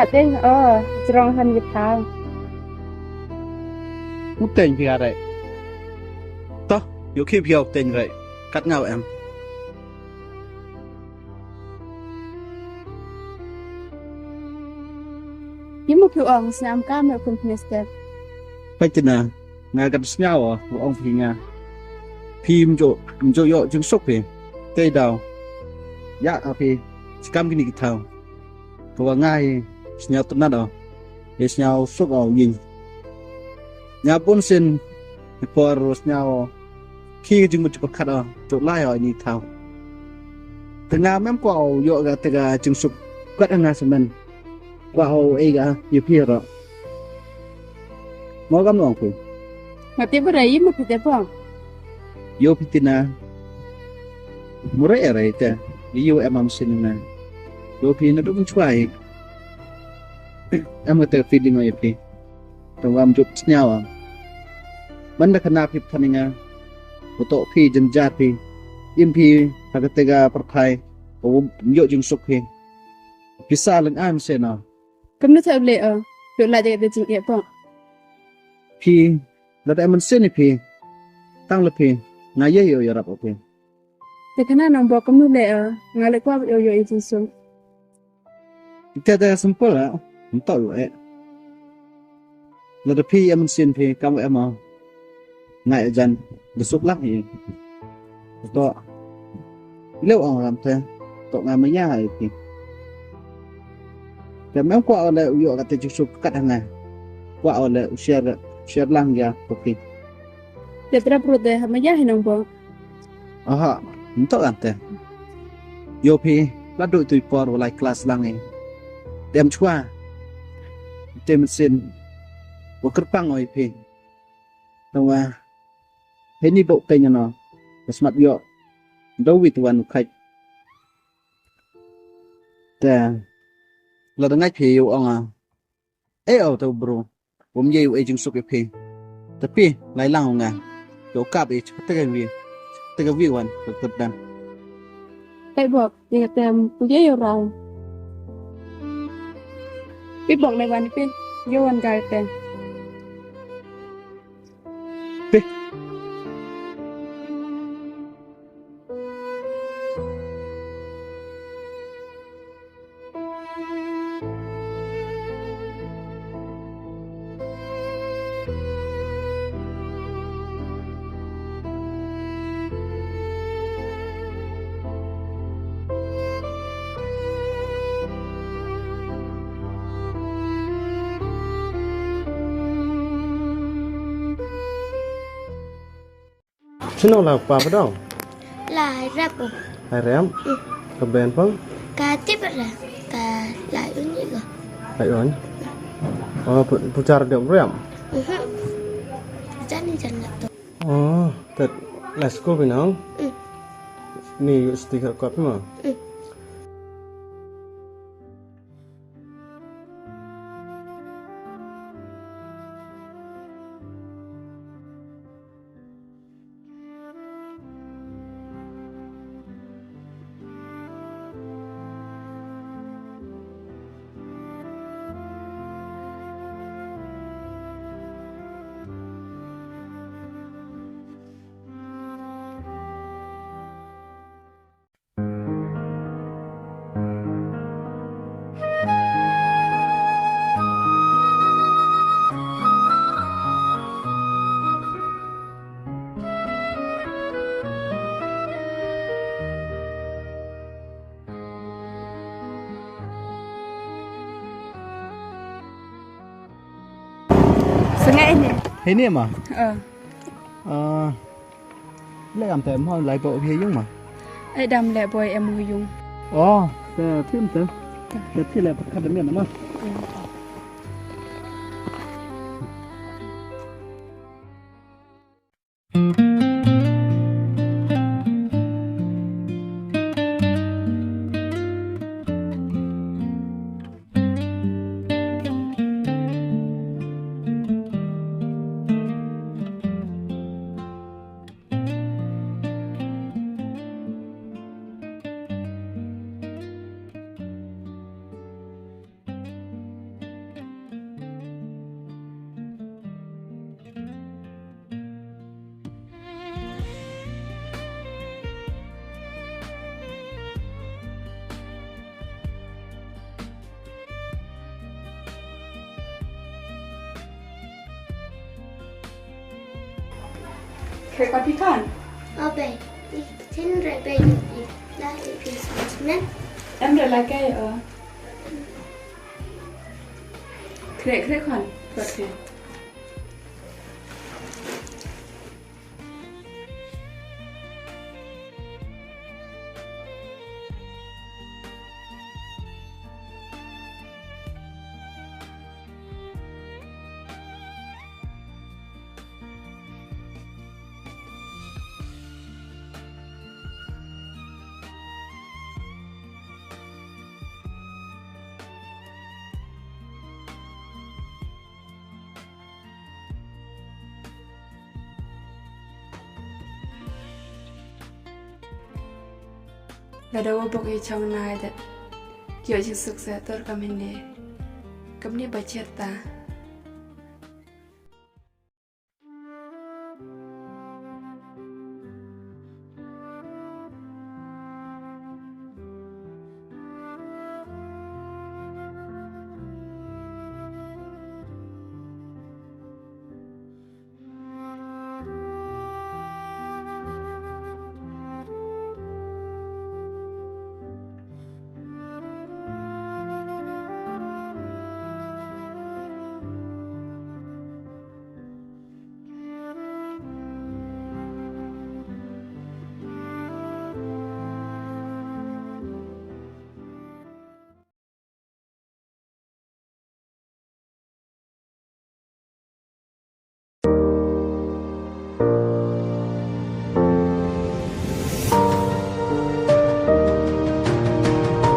ngã tên trong thân nghiệp thang Mút tên phía đây. Đó, dù khi phía tên vậy, cắt nhau em. kiếm một kiểu ông xem cam ở phần nester Phải chân à, ngài gặp nhau à, của ông thì ngà. Phim chỗ dọ chứng sốc thì, cây đầu. Dạ, thì, cam cái này cái thầu. Của ngài, nhau tốt nát à, để nhau sốc ở nhìn. Nhà pun xin, por nhau, khi chúng mình chụp khát à, chỗ lại ở nhìn thầu. Tengah mem kau yo ga tega chứng sốc quát anh ngà xem Wow, ega, you hear it. Mau kamu aku. mà tiếp vào đấy mà phải tiếp vào Yo pitina. Murah era itu. Yo emam sinina. Yo pina tu pun cuai. Em kata feeling aja pi. Tunggu am jump senyawa. Benda kena pi paninga. Untuk pi jenjat pi. Impi agak tega perkai. Oh, yo jeng sok pi. Bisa leng am sena. cầm nước theo lệ được lại để chỉnh địa vào Pi, lada em sen pi. Tang lepi. Ngaya yo ya rap pi. để cái nào nông bò cầm nước lệ ngã lại qua yêu yêu yêu xuống Kita ada simple lah. Entah lu Lada pi em sen pi kamu em ngai jan besuk lah ni. Tok. Leu orang làm thế. Tok ngai menya hai pi. Dan memang kuat oleh uyuk kata jusuk kat hangai. Kuat oleh share lang ya kopi. để tra pro để hàm giá hay nông bò Aha, entah kan teh. Yo pi, la doi tui por oleh kelas lang ni. Dem chua. Dem sen. Wakerpang oi pi. Tawa. Heni bok tanya no. Kesmat yo. Dawi tuan kai. Ta. La dengai pi yo anga. Tau bro.ผมye eu jing sok pi. Tapi lai lang nga. Yo kap tega vi wan tetap dan. tại bò thì tem cũng dễ yêu rồi biết bọc này bạn biết yêu anh gái tem Pi. Sino là apa dong? Là rap rồi. Hai rem. Ke band pun? Cả tiếp là cả lại ứng gì rồi. Hai on. Oh, pucar dia rem. Jangan jangan tu. Oh, tet let's go binang. Ni stiker kuat mah. sengaja ini Ini mah. ờ Lại làm tem thôi lại bộ phía dung mà. ai đam lẹ bồi em mùi dùng Thêm tới. Thì là bắt được miệng nó. เคยก่อนพี่ก่อน Obe, ich finde bei dir. Da ist es nicht. แอมเดลาแกเคยก่อนกดเคย Là đâu bốc ấy trong này đấy kiểu chừng sực sẽ tốt cầm hình này cầm đi bà chết ta